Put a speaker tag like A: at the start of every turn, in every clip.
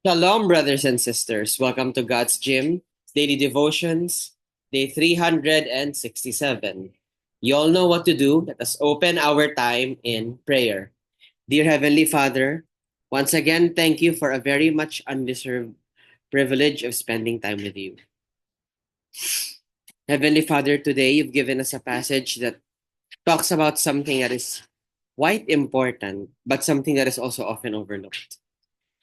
A: Shalom, brothers and sisters. Welcome to God's Gym, Daily Devotions, day 367. You all know what to do. Let us open our time in prayer. Dear Heavenly Father, once again, thank you for a very much undeserved privilege of spending time with you. Heavenly Father, today you've given us a passage that talks about something that is quite important, but something that is also often overlooked.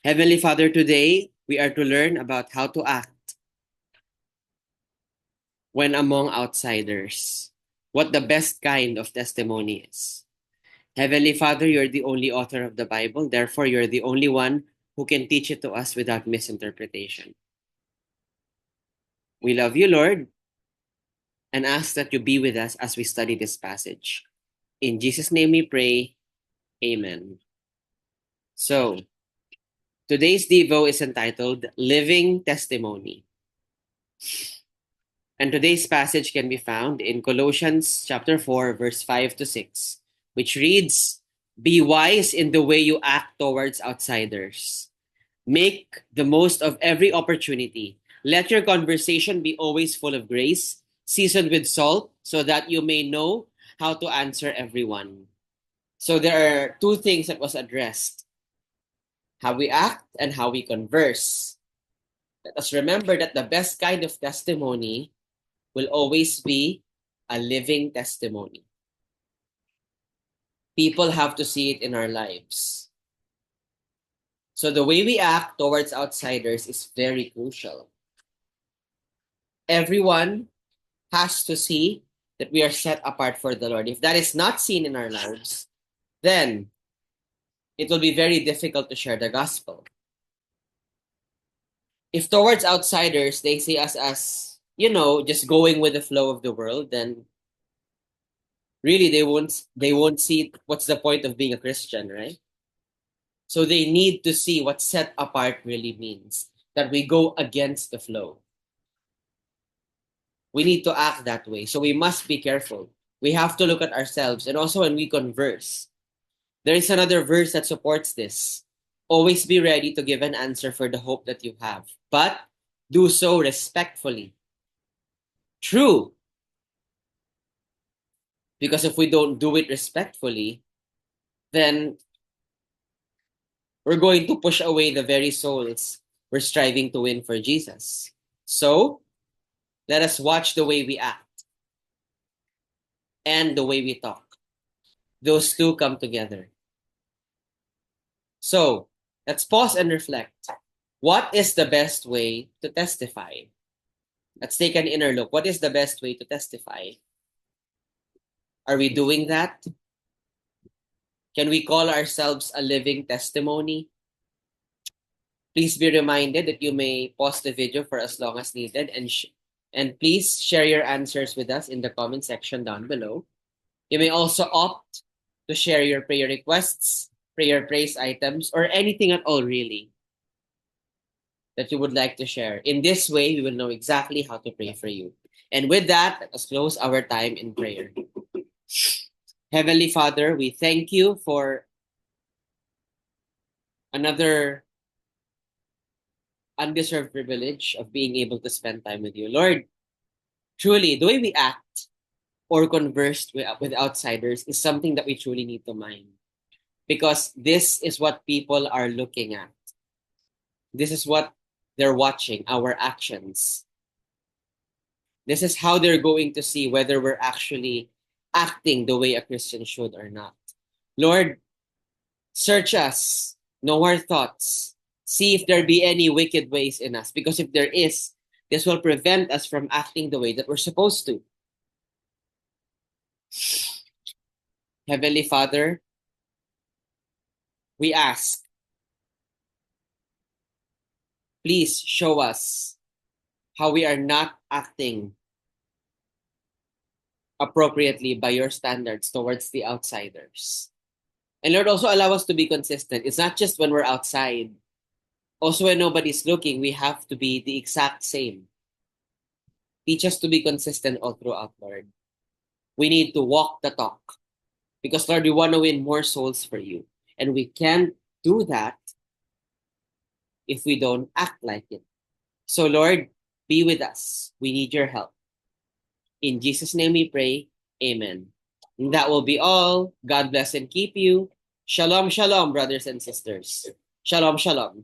A: Heavenly Father, today we are to learn about how to act when among outsiders, what the best kind of testimony is. Heavenly Father, you're the only author of the Bible, therefore, you're the only one who can teach it to us without misinterpretation. We love you, Lord, and ask that you be with us as we study this passage. In Jesus' name we pray, Amen. So, today's Devo is entitled Living Testimony. And today's passage can be found in Colossians chapter 4, verse 5 to 6, which reads, Be wise in the way you act towards outsiders. Make the most of every opportunity. Let your conversation be always full of grace, seasoned with salt, so that you may know how to answer everyone. So there are two things that was addressed: how we act and how we converse. Let us remember that the best kind of testimony will always be a living testimony. People have to see it in our lives. So the way we act towards outsiders is very crucial. Everyone has to see that we are set apart for the Lord. If that is not seen in our lives, then it will be very difficult to share the gospel. If towards outsiders they see us as, just going with the flow of the world, then really they won't see what's the point of being a Christian, right? So they need to see what set apart really means, that we go against the flow. We need to act that way. So we must be careful. We have to look at ourselves. And also when we converse, there is another verse that supports this. Always be ready to give an answer for the hope that you have, but do so respectfully. True. Because if we don't do it respectfully, then we're going to push away the very souls we're striving to win for Jesus. So, let us watch the way we act and the way we talk. Those two come together. So, let's pause and reflect. What is the best way to testify? Let's take an inner look. What is the best way to testify? Are we doing that? Can we call ourselves a living testimony? Please be reminded that you may pause the video for as long as needed, and please share your answers with us in the comment section down below. You may also opt to share your prayer requests, prayer praise items, or anything at all really that you would like to share. In this way, we will know exactly how to pray for you. And with that, let us close our time in prayer. Heavenly Father, we thank you for another undeserved privilege of being able to spend time with you. Lord, truly, the way we act or converse with outsiders is something that we truly need to mind. Because this is what people are looking at. This is what they're watching, our actions. This is how they're going to see whether we're actually acting the way a Christian should or not. Lord, search us, know our thoughts, see if there be any wicked ways in us. Because if there is, this will prevent us from acting the way that we're supposed to. Heavenly Father, we ask, please show us how we are not acting appropriately by your standards towards the outsiders. And Lord, also allow us to be consistent. It's not just when we're outside. Also, when nobody's looking, we have to be the exact same. Teach us to be consistent all throughout, Lord. We need to walk the talk. Because, Lord, we want to win more souls for you. And we can't do that if we don't act like it. So, Lord, be with us. We need your help. In Jesus' name we pray. Amen. And that will be all. God bless and keep you. Shalom, shalom, brothers and sisters. Shalom, shalom.